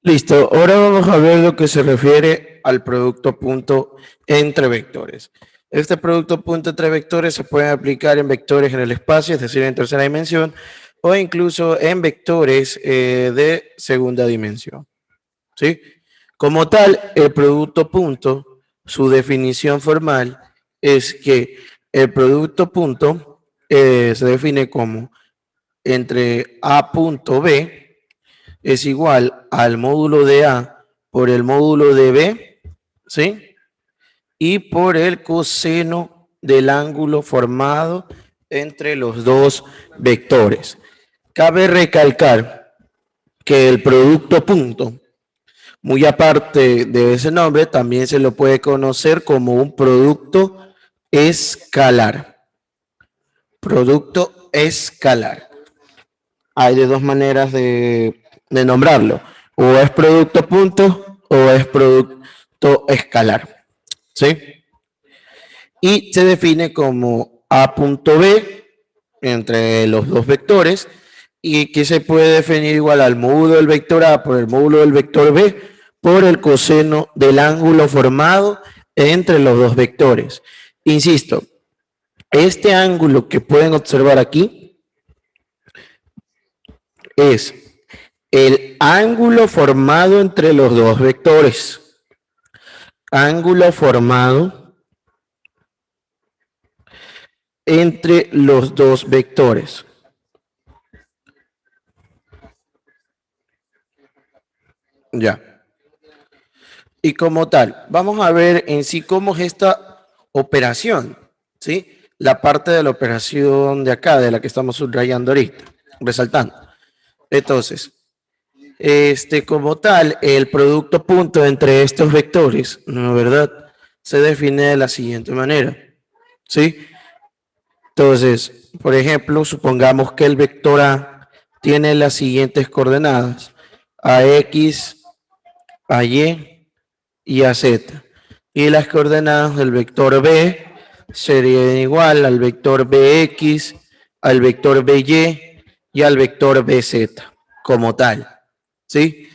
Listo, ahora vamos a ver lo que se refiere al producto punto entre vectores. Este producto punto entre vectores se puede aplicar en vectores en el espacio, es decir, en tercera dimensión, o incluso en vectores de segunda dimensión. ¿Sí? Como tal, el producto punto, su definición formal es que el producto punto se define como entre A punto B es igual al módulo de A por el módulo de B, ¿sí? Y por el coseno del ángulo formado entre los dos vectores. Cabe recalcar que el producto punto, muy aparte de ese nombre, también se lo puede conocer como un producto escalar. Producto escalar. Hay de dos maneras de nombrarlo. O es producto punto o es producto escalar. ¿Sí? Y se define como A punto B entre los dos vectores y que se puede definir igual al módulo del vector A por el módulo del vector B por el coseno del ángulo formado entre los dos vectores. Insisto, este ángulo que pueden observar aquí es el ángulo formado entre los dos vectores. Ángulo formado entre los dos vectores. Ya. Y como tal, vamos a ver en sí cómo es esta operación, ¿sí? La parte de la operación de acá, de la que estamos subrayando ahorita, resaltando. Entonces, como tal, el producto punto entre estos vectores, ¿no es verdad? Se define de la siguiente manera, ¿sí? Entonces, por ejemplo, supongamos que el vector A tiene las siguientes coordenadas, AX, AY y AZ. Y las coordenadas del vector B serían igual al vector BX, al vector BY y al vector BZ como tal, ¿sí?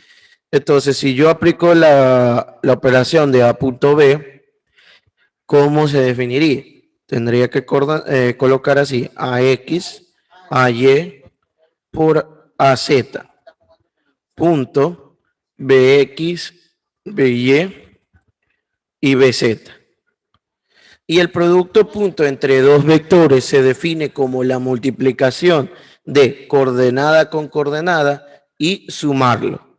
Entonces, si yo aplico la operación de A punto B, ¿cómo se definiría? Tendría que colocar así AX, AY por AZ, punto BX, BY y BZ. Y el producto punto entre dos vectores se define como la multiplicación de coordenada con coordenada y sumarlo.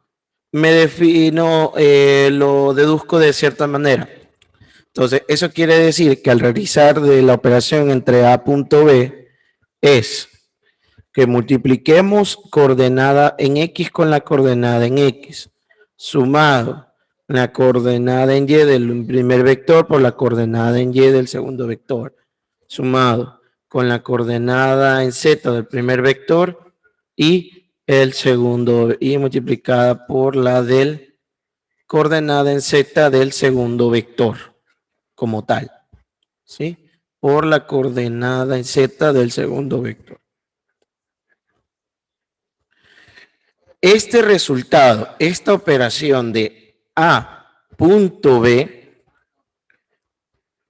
Me defino, lo deduzco de cierta manera. Entonces, eso quiere decir que al realizar de la operación entre A punto B es que multipliquemos coordenada en X con la coordenada en X, sumado la coordenada en Y del primer vector por la coordenada en Y del segundo vector, sumado con la coordenada en Z del primer vector y el segundo, y multiplicada por la del coordenada en Z del segundo vector como tal, ¿sí? Por la coordenada en Z del segundo vector. Este resultado, esta operación de A punto B,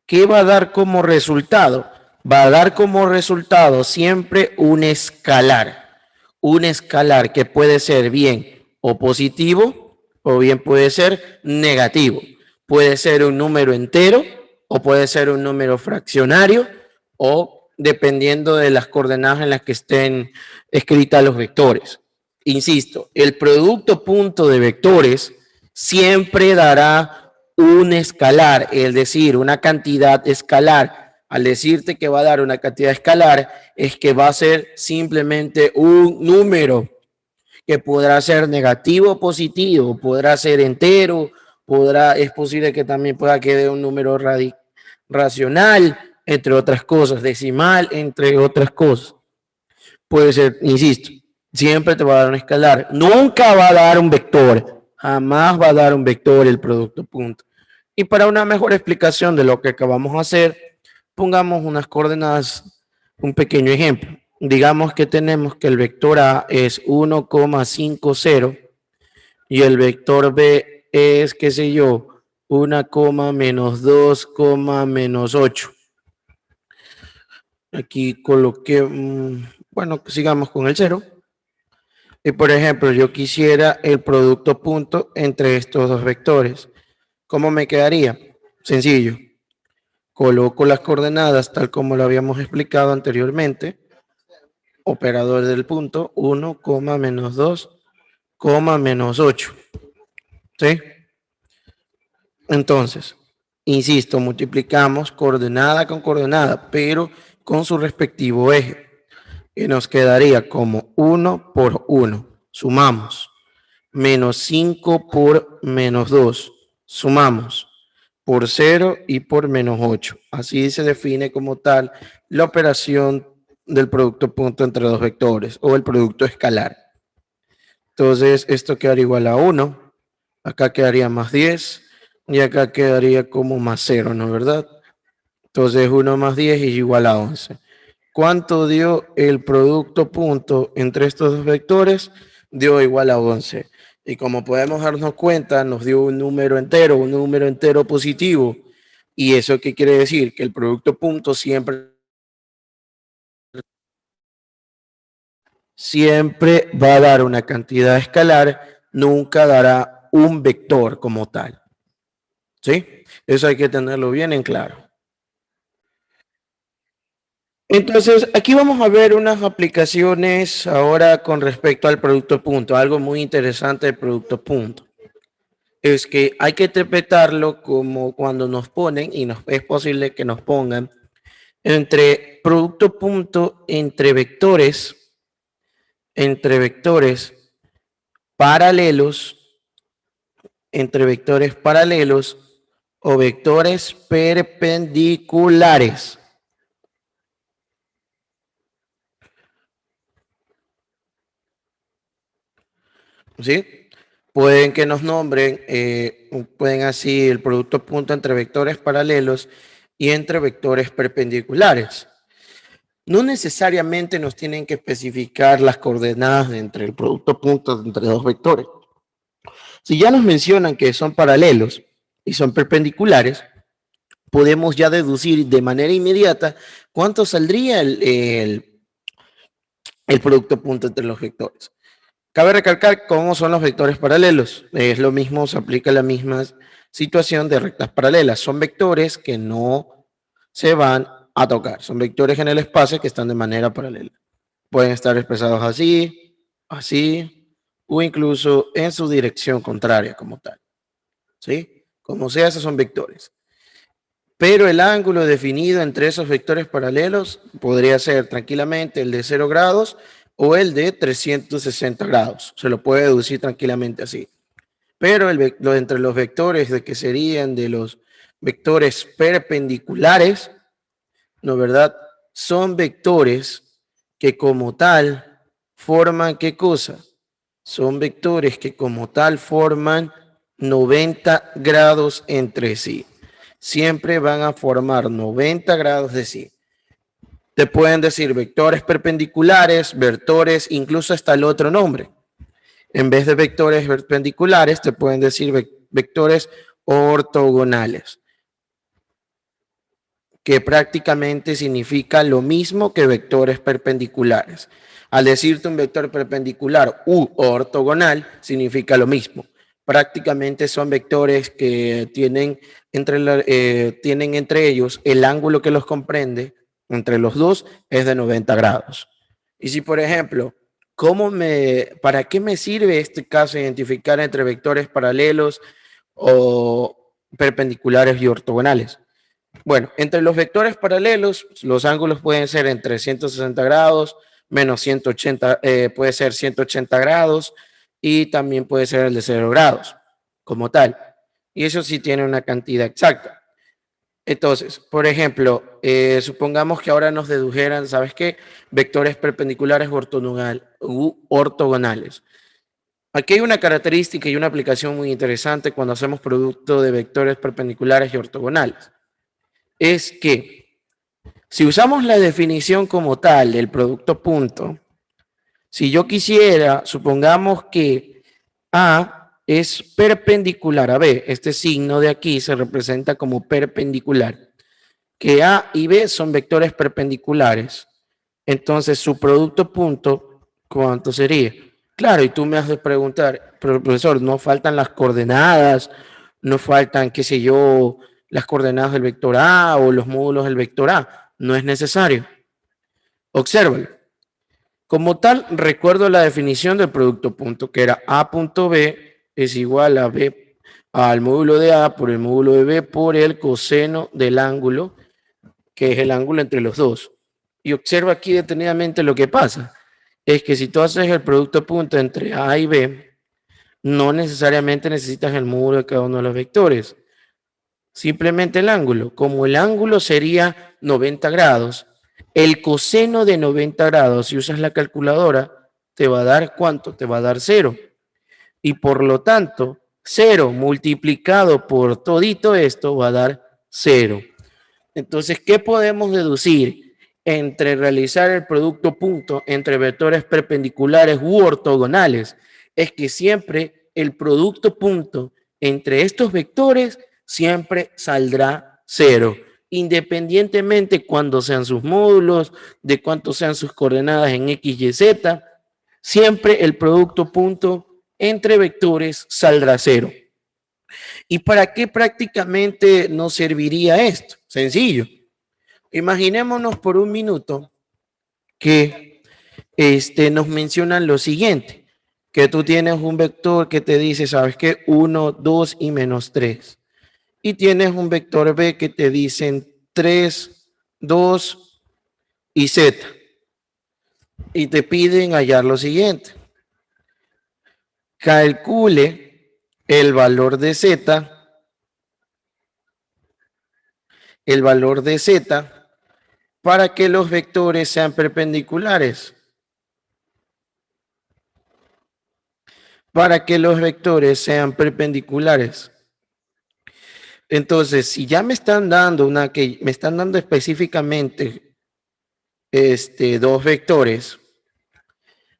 ¿qué va a dar como resultado? Va a dar como resultado siempre un escalar que puede ser bien o positivo o bien puede ser negativo. Puede ser un número entero o puede ser un número fraccionario o dependiendo de las coordenadas en las que estén escritas los vectores. Insisto, el producto punto de vectores siempre dará un escalar, es decir, una cantidad escalar. Al decirte que va a dar una cantidad escalar, es que va a ser simplemente un número que podrá ser negativo o positivo, podrá ser entero, es posible que también pueda quedar un número racional, entre otras cosas, decimal, entre otras cosas. Puede ser, insisto, siempre te va a dar un escalar. Nunca va a dar un vector. Jamás va a dar un vector el producto punto. Y para una mejor explicación de lo que acabamos de hacer, pongamos unas coordenadas, un pequeño ejemplo. Digamos que tenemos que el vector A es 1,50 y el vector B es, qué sé yo, 1, menos 2, menos 8. Aquí coloqué, bueno, sigamos con el 0. Y por ejemplo, yo quisiera el producto punto entre estos dos vectores. ¿Cómo me quedaría? Sencillo. Coloco las coordenadas tal como lo habíamos explicado anteriormente. Operador del punto, 1, menos 2, menos 8. ¿Sí? Entonces, insisto, multiplicamos coordenada con coordenada, pero con su respectivo eje. Y nos quedaría como 1 por 1. Sumamos. Menos 5 por menos 2. Sumamos. Por 0 y por menos 8. Así se define como tal la operación del producto punto entre dos vectores o el producto escalar. Entonces, esto quedaría igual a 1. Acá quedaría más 10 y acá quedaría como más 0, ¿no es verdad? Entonces 1 más 10 es igual a 11. ¿Cuánto dio el producto punto entre estos dos vectores? Dio igual a 11. Y como podemos darnos cuenta, nos dio un número entero positivo. ¿Y eso qué quiere decir? Que el producto punto siempre va a dar una cantidad escalar, nunca dará un vector como tal. ¿Sí? Eso hay que tenerlo bien en claro. Entonces, aquí vamos a ver unas aplicaciones ahora con respecto al producto punto. Algo muy interesante del producto punto es que hay que interpretarlo como cuando nos ponen, y es posible que nos pongan, entre producto punto entre vectores paralelos, entre vectores paralelos o vectores perpendiculares. ¿Sí? Pueden que nos nombren, pueden así el producto punto entre vectores paralelos y entre vectores perpendiculares. No necesariamente nos tienen que especificar las coordenadas entre el producto punto entre dos vectores. Si ya nos mencionan que son paralelos y son perpendiculares, podemos ya deducir de manera inmediata cuánto saldría el producto punto entre los vectores. Cabe recalcar cómo son los vectores paralelos. Es lo mismo, se aplica la misma situación de rectas paralelas. Son vectores que no se van a tocar. Son vectores en el espacio que están de manera paralela. Pueden estar expresados así, así, o incluso en su dirección contraria como tal. ¿Sí? Como sea, esos son vectores. Pero el ángulo definido entre esos vectores paralelos podría ser tranquilamente el de 0 grados o el de 360 grados. Se lo puede deducir tranquilamente así. Pero entre los vectores de que serían de los vectores perpendiculares, ¿no verdad? Son vectores que como tal forman ¿qué cosa? Son vectores que como tal forman 90 grados entre sí. Siempre van a formar 90 grados de sí. Te pueden decir vectores perpendiculares, vectores, incluso hasta el otro nombre. En vez de vectores perpendiculares, te pueden decir vectores ortogonales, que prácticamente significa lo mismo que vectores perpendiculares. Al decirte un vector perpendicular u ortogonal, significa lo mismo. Prácticamente son vectores que tienen entre ellos el ángulo que los comprende, entre los dos, es de 90 grados. Y si, por ejemplo, ¿para qué me sirve este caso identificar entre vectores paralelos o perpendiculares y ortogonales? Bueno, entre los vectores paralelos, los ángulos pueden ser entre 160 grados, menos 180, puede ser 180 grados y también puede ser el de 0 grados, como tal. Y eso sí tiene una cantidad exacta. Entonces, por ejemplo, supongamos que ahora nos dedujeran, ¿sabes qué? Vectores perpendiculares ortogonales. Aquí hay una característica y una aplicación muy interesante cuando hacemos producto de vectores perpendiculares y ortogonales. Es que si usamos la definición como tal del producto punto, si yo quisiera, supongamos que A es perpendicular a B. Este signo de aquí se representa como perpendicular. Que A y B son vectores perpendiculares. Entonces, su producto punto, ¿cuánto sería? Claro, y tú me has de preguntar, pero profesor, no faltan las coordenadas, no faltan, qué sé yo, las coordenadas del vector A o los módulos del vector A. No es necesario. Obsérvalo. Como tal, recuerdo la definición del producto punto, que era A punto B es igual a B al módulo de A por el módulo de B por el coseno del ángulo, que es el ángulo entre los dos. Y observa aquí detenidamente lo que pasa. Es que si tú haces el producto punto entre A y B, no necesariamente necesitas el módulo de cada uno de los vectores. Simplemente el ángulo. Como el ángulo sería 90 grados, el coseno de 90 grados, si usas la calculadora, te va a dar ¿cuánto? Te va a dar 0. Y por lo tanto, 0 multiplicado por todito esto va a dar 0. Entonces, ¿qué podemos deducir entre realizar el producto punto entre vectores perpendiculares u ortogonales? Es que siempre el producto punto entre estos vectores siempre saldrá 0, independientemente cuando sean sus módulos, de cuánto sean sus coordenadas en X, Y, Z, siempre el producto punto entre vectores saldrá 0. ¿Y para qué prácticamente nos serviría esto? Sencillo. Imaginémonos por un minuto que nos mencionan lo siguiente, que tú tienes un vector que te dice, ¿sabes qué? 1, 2 y menos 3. Y tienes un vector B que te dicen 3, 2 y Z. Y te piden hallar lo siguiente. Calcule el valor de Z, para que los vectores sean perpendiculares. Para que los vectores sean perpendiculares. Entonces, si ya me están dando específicamente dos vectores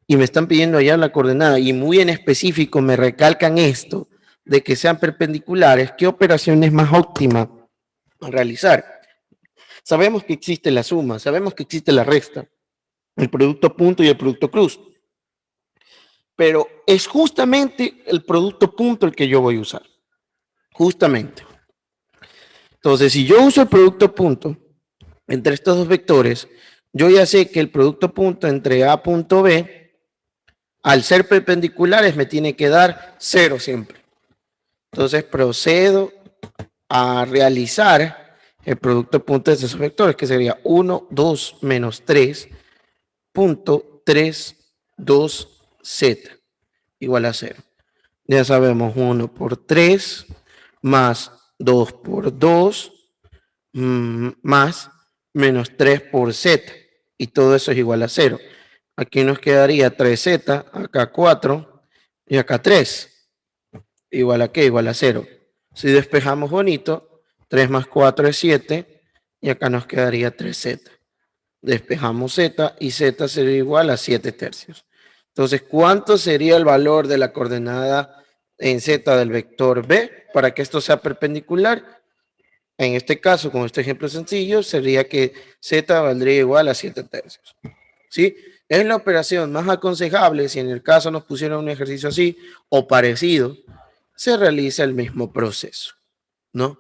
y me están pidiendo hallar la coordenada y muy en específico me recalcan esto de que sean perpendiculares, ¿qué operación es más óptima realizar? Sabemos que existe la suma, sabemos que existe la resta, el producto punto y el producto cruz. Pero es justamente el producto punto el que yo voy a usar. Justamente. Entonces, si yo uso el producto punto entre estos dos vectores, yo ya sé que el producto punto entre A punto B, al ser perpendiculares, me tiene que dar 0 siempre. Entonces, procedo a realizar el producto punto de esos vectores, que sería 1, 2, menos 3, punto 3, 2, Z, igual a 0. Ya sabemos 1 por 3, más 2 por 2, más menos 3 por Z. Y todo eso es igual a 0. Aquí nos quedaría 3Z, acá 4 y acá 3. ¿Igual a qué? Igual a 0. Si despejamos bonito, 3 más 4 es 7 y acá nos quedaría 3Z. Despejamos Z y Z sería igual a 7 tercios. Entonces, ¿cuánto sería el valor de la coordenada en Z del vector B para que esto sea perpendicular? En este caso, con este ejemplo sencillo, sería que Z valdría igual a 7 tercios. ¿Sí? Es la operación más aconsejable si en el caso nos pusieron un ejercicio así o parecido, se realiza el mismo proceso, ¿no?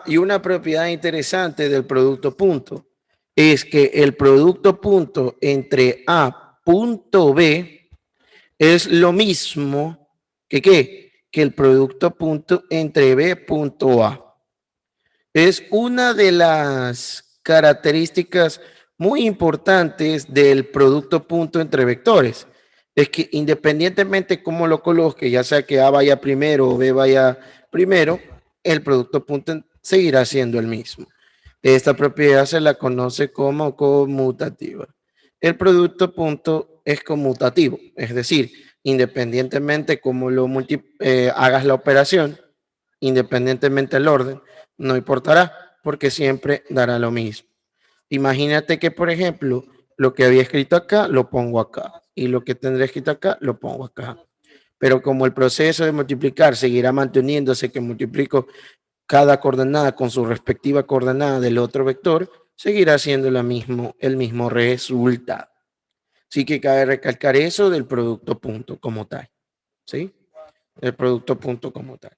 Y una propiedad interesante del producto punto es que el producto punto entre A punto B es lo mismo que ¿qué? Que el producto punto entre B punto A. Es una de las características muy importantes del producto punto entre vectores. Es que independientemente cómo lo coloque, ya sea que A vaya primero o B vaya primero, el producto punto seguirá siendo el mismo. Esta propiedad se la conoce como conmutativa. El producto punto es conmutativo, es decir, independientemente cómo hagas la operación, independientemente del orden, no importará porque siempre dará lo mismo. Imagínate que, por ejemplo, lo que había escrito acá lo pongo acá y lo que tendré escrito acá lo pongo acá. Pero como el proceso de multiplicar seguirá manteniéndose, que multiplico cada coordenada con su respectiva coordenada del otro vector, seguirá siendo el mismo resultado. Sí que cabe recalcar eso del producto punto como tal, ¿sí? El producto punto como tal.